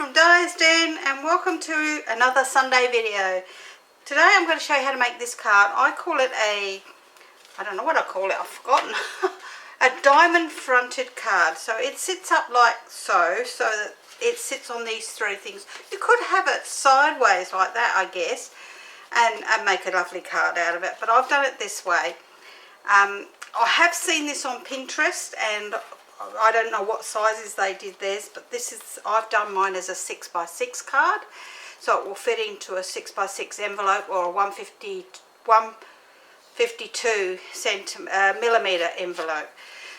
from Diane and welcome to another Sunday video. Today I'm going to show you how to make this card. I call it I don't know what I call it, I've forgotten. A diamond fronted card. So it sits up like so that it sits on these three things. You could have it sideways like that, I guess, and make a lovely card out of it, but I've done it this way. I have seen this on Pinterest, and I don't know what sizes they did theirs, but I've done mine as a 6x6 card, so it will fit into a 6x6 envelope or a 152 millimeter envelope.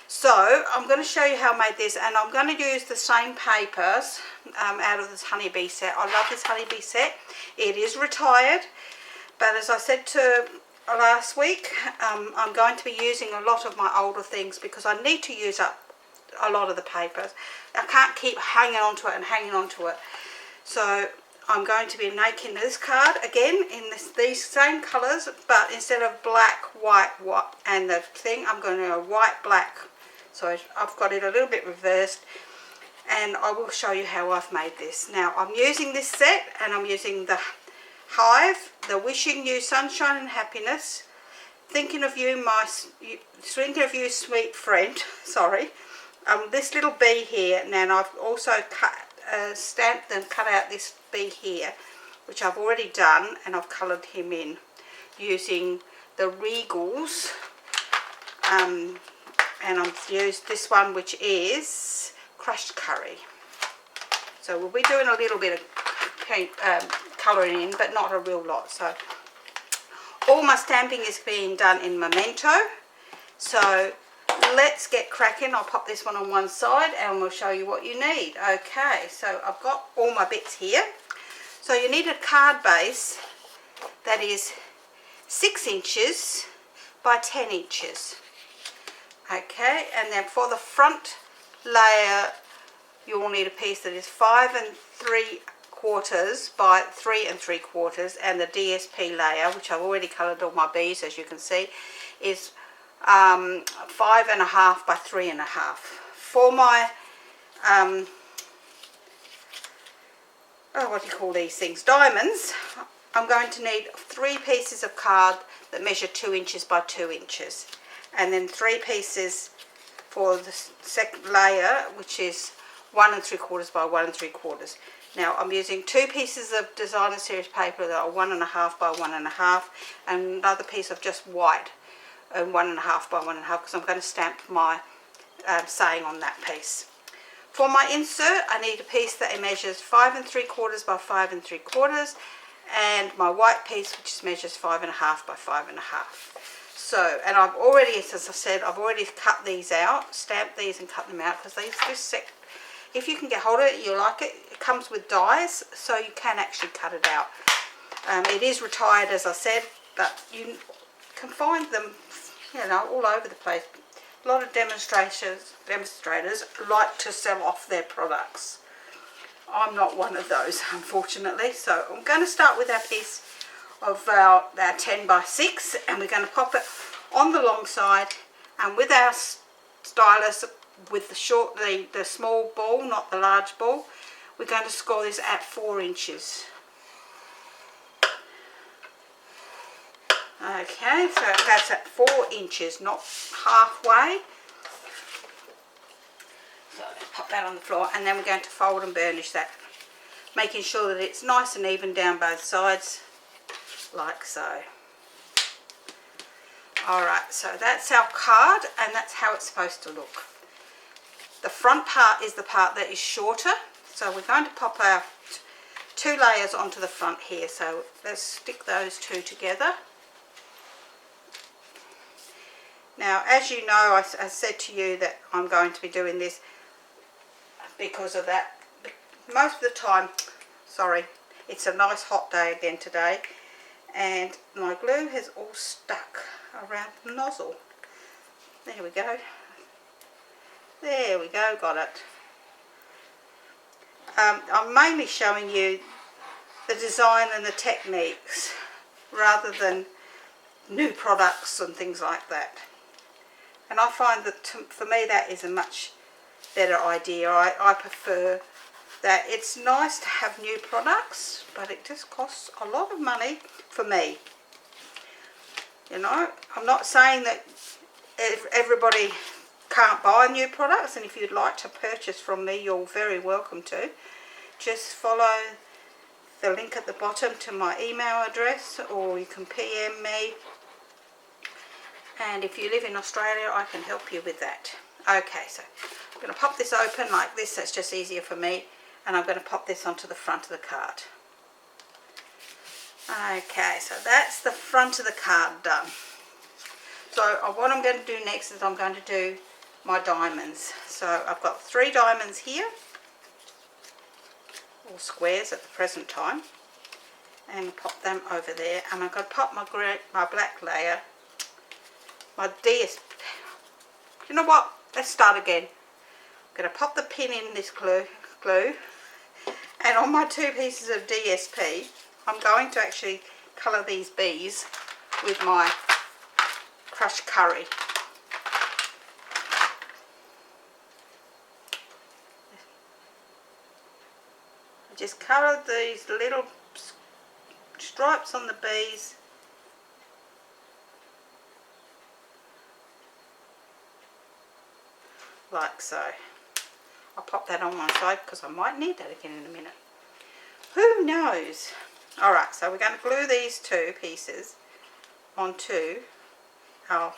So I'm going to show you how I made this, and I'm going to use the same papers out of this honeybee set. I love this honeybee set. It is retired, but as I said to last week, I'm going to be using a lot of my older things because I need to use up a lot of the papers. I can't keep hanging on to it and hanging on to it. So I'm going to be making this card again in these same colours, but instead of black, white, and the thing, I'm going to go white, black. So I've got it a little bit reversed, and I will show you how I've made this. Now I'm using this set, and I'm using the Hive, the Wishing You Sunshine and Happiness, Thinking of You, Sweet Friend, sorry. This little bee here, and then I've also stamped and cut out this bee here, which I've already done, and I've coloured him in using the Regals, and I've used this one, which is Crushed Curry. So we'll be doing a little bit of colouring in, but not a real lot. So all my stamping is being done in Memento. So let's get cracking. I'll pop this one on one side and we'll show you what you need. Okay, so I've got all my bits here. So you need a card base that is 6 inches by 10 inches. Okay, and then for the front layer you will need a piece that is 5 3/4 by 3 3/4, and the DSP layer, which I've already coloured all my bees, as you can see, is 5.5 by 3.5. For my what do you call these things, diamonds, I'm going to need 3 pieces of card that measure 2 inches by 2 inches, and then 3 pieces for the second layer, which is 1 3/4 by 1 3/4. Now I'm using 2 pieces of designer series paper that are 1.5 by 1.5, and another piece of just white and 1.5 by 1.5, because I'm going to stamp my saying on that piece. For my insert, I need a piece that measures 5 3/4 by 5 3/4, and my white piece, which measures 5.5 by 5.5. So, and I've already, as I said, I've already cut these out, stamped these and cut them out, because if you can get hold of it, you like it. It comes with dies, so you can actually cut it out. It is retired, as I said, but you can find them, you know, all over the place. A lot of demonstrators like to sell off their products. I'm not one of those, unfortunately. So I'm going to start with our piece of our 10 by 6, and we're going to pop it on the long side, and with our stylus, with the small ball, not the large ball, we're going to score this at 4 inches. Okay, so that's at 4 inches, not halfway. So pop that on the floor, and then we're going to fold and burnish that, making sure that it's nice and even down both sides, like so. Alright, so that's our card, and that's how it's supposed to look. The front part is the part that is shorter, so we're going to pop our 2 layers onto the front here. So let's stick those 2 together. Now, as you know, I said to you that I'm going to be doing this because of that. Most of the time, sorry, it's a nice hot day again today, and my glue has all stuck around the nozzle. There we go. There we go, got it. I'm mainly showing you the design and the techniques rather than new products and things like that. And I find that for me that is a much better idea. I prefer that it's nice to have new products, but it just costs a lot of money for me. You know, I'm not saying that everybody can't buy new products, and if you'd like to purchase from me, you're very welcome to. Just follow the link at the bottom to my email address, or you can PM me, and if you live in Australia I can help you with that. Okay, so I'm going to pop this open like this, that's just easier for me, and I'm going to pop this onto the front of the card. Okay, so that's the front of the card done. So what I'm going to do next is I'm going to do my diamonds. So I've got 3 diamonds here, or squares at the present time, and pop them over there. And I'm going to pop my black layer, my DS. You know what? Let's start again. I'm going to pop the pin in this glue, and on my 2 pieces of DSP, I'm going to actually colour these bees with my crushed curry. I just coloured these little stripes on the bees. Like so. I'll pop that on one side because I might need that again in a minute. Who knows? Alright, so we're going to glue these 2 pieces onto our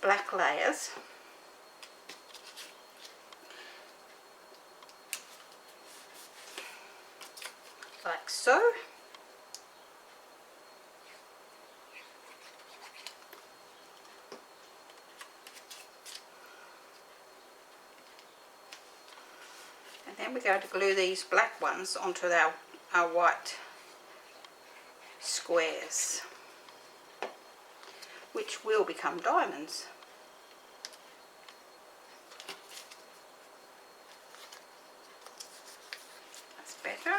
black layers. Like so. And then we're going to glue these black ones onto our white squares, which will become diamonds. That's better.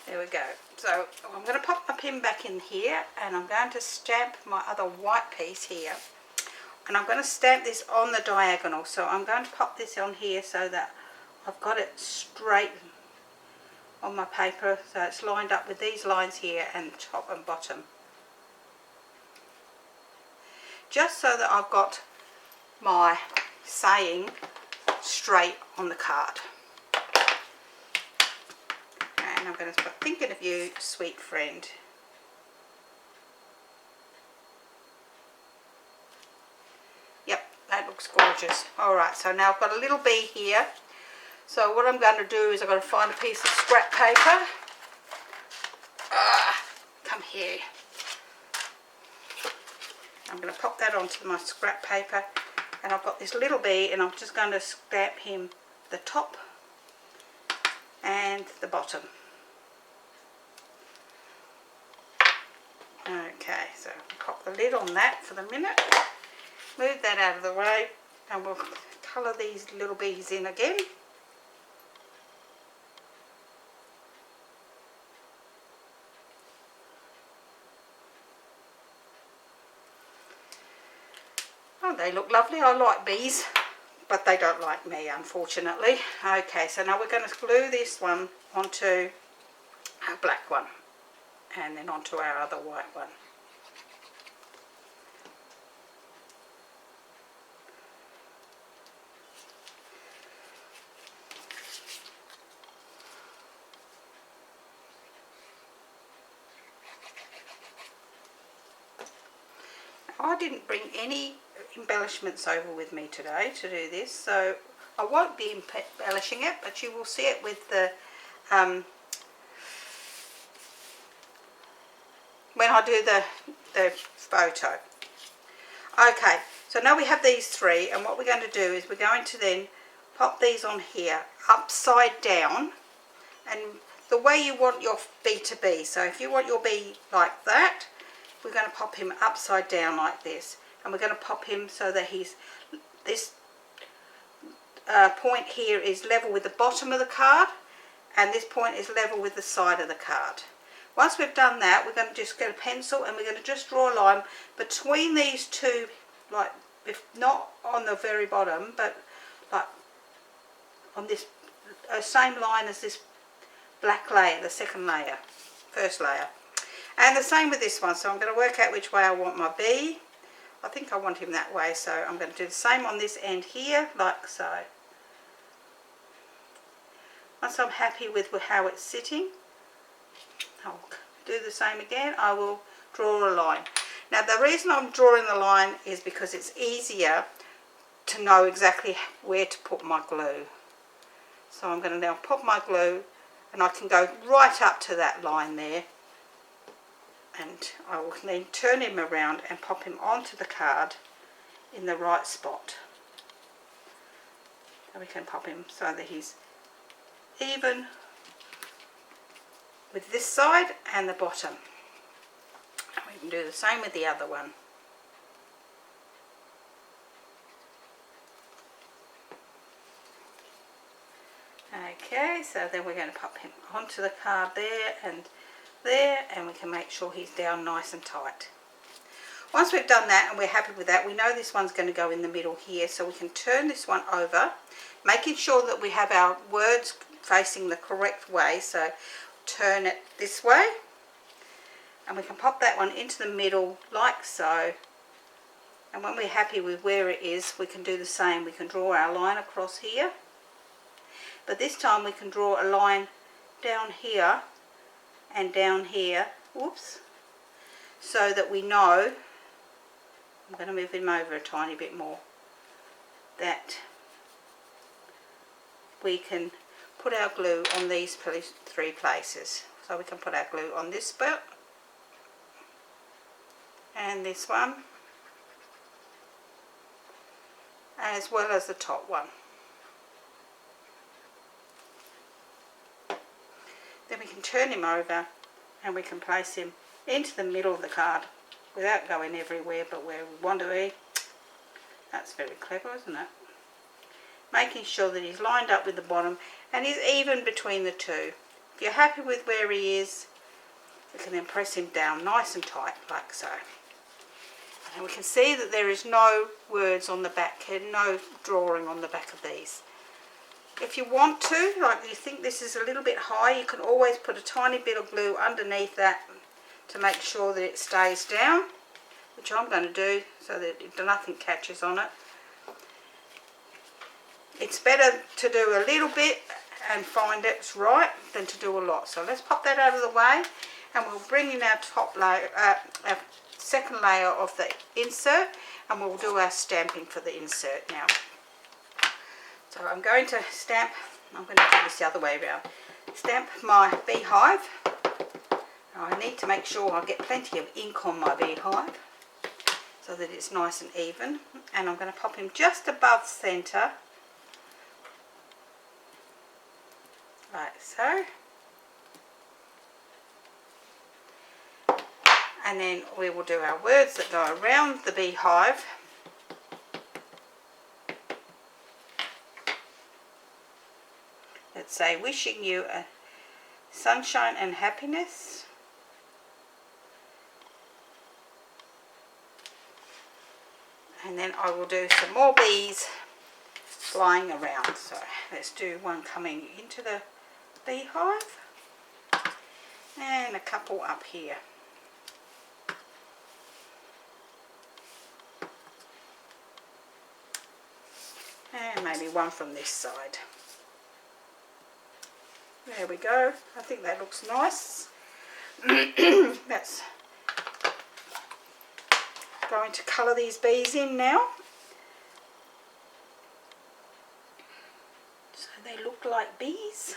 There we go. So I'm going to pop my pin back in here, and I'm going to stamp my other white piece here, and I'm going to stamp this on the diagonal. So I'm going to pop this on here so that I've got it straight on my paper, so it's lined up with these lines here and top and bottom, just so that I've got my saying straight on the card. And I'm going to start thinking of you, sweet friend. Yep, that looks gorgeous. Alright, so now I've got a little bee here. So what I'm going to do is I'm going to find a piece of scrap paper. Come here. I'm going to pop that onto my scrap paper, and I've got this little bee, and I'm just going to stamp him the top and the bottom. Okay, so pop the lid on that for the minute, move that out of the way, and we'll colour these little bees in again. Oh, they look lovely. I like bees, but they don't like me, unfortunately. Okay, so now we're going to glue this one onto our black one, and then onto our other white one. I didn't bring any embellishments over with me today to do this, so I won't be embellishing it, but you will see it with the when I do the photo. Okay, so now we have these 3, and what we're going to do is we're going to then pop these on here upside down, and the way you want your bee to be. So if you want your bee like that, we're going to pop him upside down like this, and we're going to pop him so that this point here is level with the bottom of the card, and this point is level with the side of the card. Once we've done that, we're going to just get a pencil and we're going to just draw a line between these two, like, if not on the very bottom, but like on this same line as this black layer, the second layer, first layer. And the same with this one. So I'm going to work out which way I want my bee. I think I want him that way, so I'm going to do the same on this end here, like so. Once I'm happy with how it's sitting, I'll do the same again. I will draw a line. Now the reason I'm drawing the line is because it's easier to know exactly where to put my glue. So I'm going to now pop my glue, and I can go right up to that line there, and I will then turn him around and pop him onto the card in the right spot. So we can pop him so that he's even with this side and the bottom. And we can do the same with the other one. Okay, so then we're going to pop him onto the card there, and we can make sure he's down nice and tight. Once we've done that and we're happy with that, we know this one's going to go in the middle here, so we can turn this one over, making sure that we have our words facing the correct way. So turn it this way, and we can pop that one into the middle like so. And when we're happy with where it is, we can do the same. We can draw our line across here, but this time we can draw a line down here and down here, whoops, so that we know, I'm going to move him over a tiny bit more, that we can put our glue on these three places. So we can put our glue on this spot, and this one, as well as the top one. Then we can turn him over and we can place him into the middle of the card without going everywhere but where we want to be. That's very clever, isn't it? Making sure that he's lined up with the bottom and he's even between the two. If you're happy with where he is, we can then press him down nice and tight like so. And we can see that there is no words on the back here, no drawing on the back of these. If you want to, like you think this is a little bit high, you can always put a tiny bit of glue underneath that to make sure that it stays down, which I'm going to do so that nothing catches on it. It's better to do a little bit and find it's right than to do a lot. So let's pop that out of the way, and we'll bring in our top layer, our second layer of the insert, and we'll do our stamping for the insert now. So I'm going to stamp, I'm going to do this the other way around, stamp my beehive. Now I need to make sure I get plenty of ink on my beehive so that it's nice and even, and I'm going to pop him just above centre, like so. And then we will do our words that go around the beehive. Let's say, wishing you a sunshine and happiness. And then I will do some more bees flying around. So let's do one coming into the beehive and a couple up here. And maybe one from this side. There we go. I think that looks nice. That's going to colour these bees in now, so they look like bees.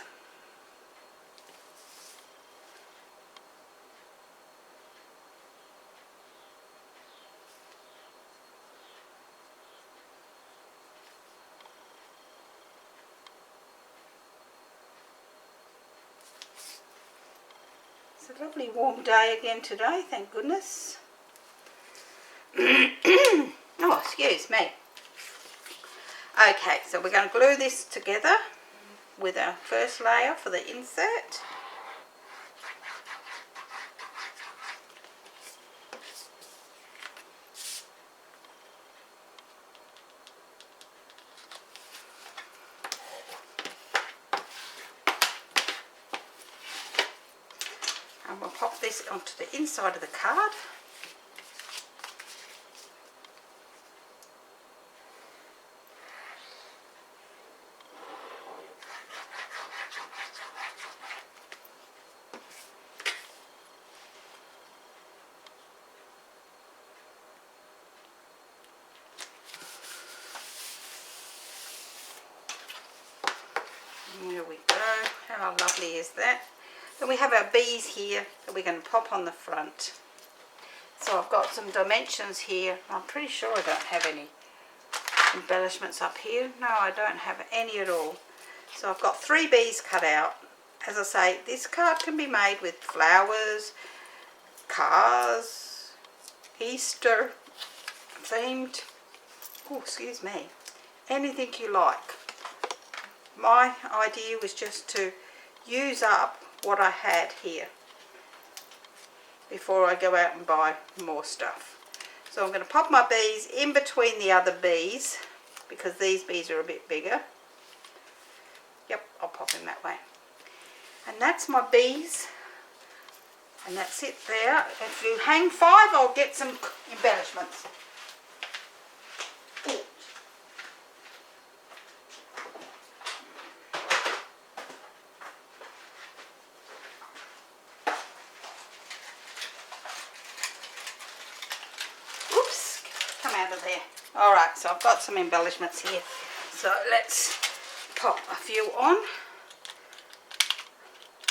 It's a lovely warm day again today, thank goodness. Oh, excuse me. Okay, so we're going to glue this together with our first layer for the insert. And we'll pop this onto the inside of the card. There we go. How lovely is that? Then we have our bees here that we're going to pop on the front. So I've got some dimensions here. I'm pretty sure I don't have any embellishments up here. No, I don't have any at all. So I've got 3 bees cut out. As I say, this card can be made with flowers, cars, Easter themed. Oh, excuse me. Anything you like. My idea was just to use up what I had here before I go out and buy more stuff. So I'm going to pop my bees in between the other bees because these bees are a bit bigger. Yep, I'll pop in that way. And that's my bees. And that's it there. If you hang 5, I'll get some embellishments. Ooh. Alright, so I've got some embellishments here. So let's pop a few on.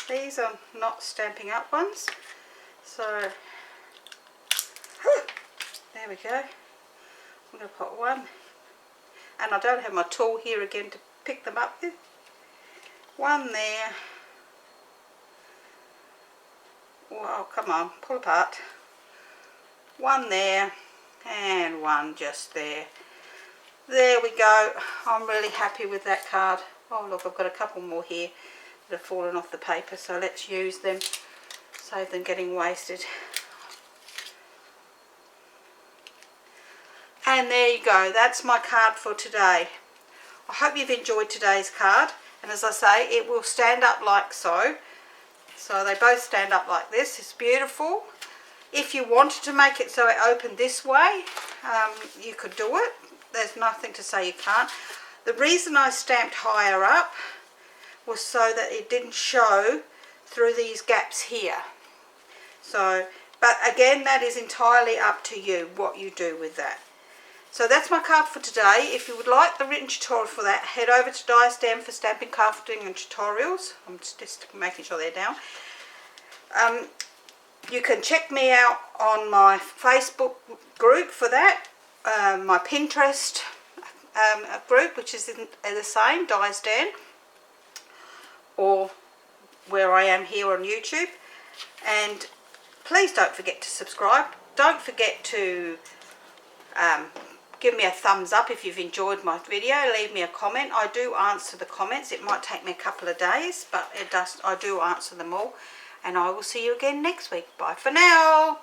These are not Stampin' Up ones. So there we go. I'm going to put one. And I don't have my tool here again to pick them up with. One there. Oh, come on, pull apart. One there. And one just there. There we go. I'm really happy with that card. Oh look, I've got a couple more here that have fallen off the paper, so let's use them, save them getting wasted. And there you go, that's my card for today. I hope you've enjoyed today's card, and as I say, it will stand up like so. So they both stand up like this. It's beautiful. If you wanted to make it so it opened this way, you could do it. There's nothing to say you can't. The reason I stamped higher up was so that it didn't show through these gaps here. So, but again, that is entirely up to you what you do with that. So that's my card for today. If you would like the written tutorial for that, head over to Diane for Stamping, Crafting and Tutorials. I'm just making sure they're down. You can check me out on my Facebook group for that, my Pinterest group, which is the same, Diane, or where I am here on YouTube. And please don't forget to subscribe. Don't forget to give me a thumbs up if you've enjoyed my video. Leave me a comment. I do answer the comments. It might take me a couple of days, but I do answer them all. And I will see you again next week. Bye for now.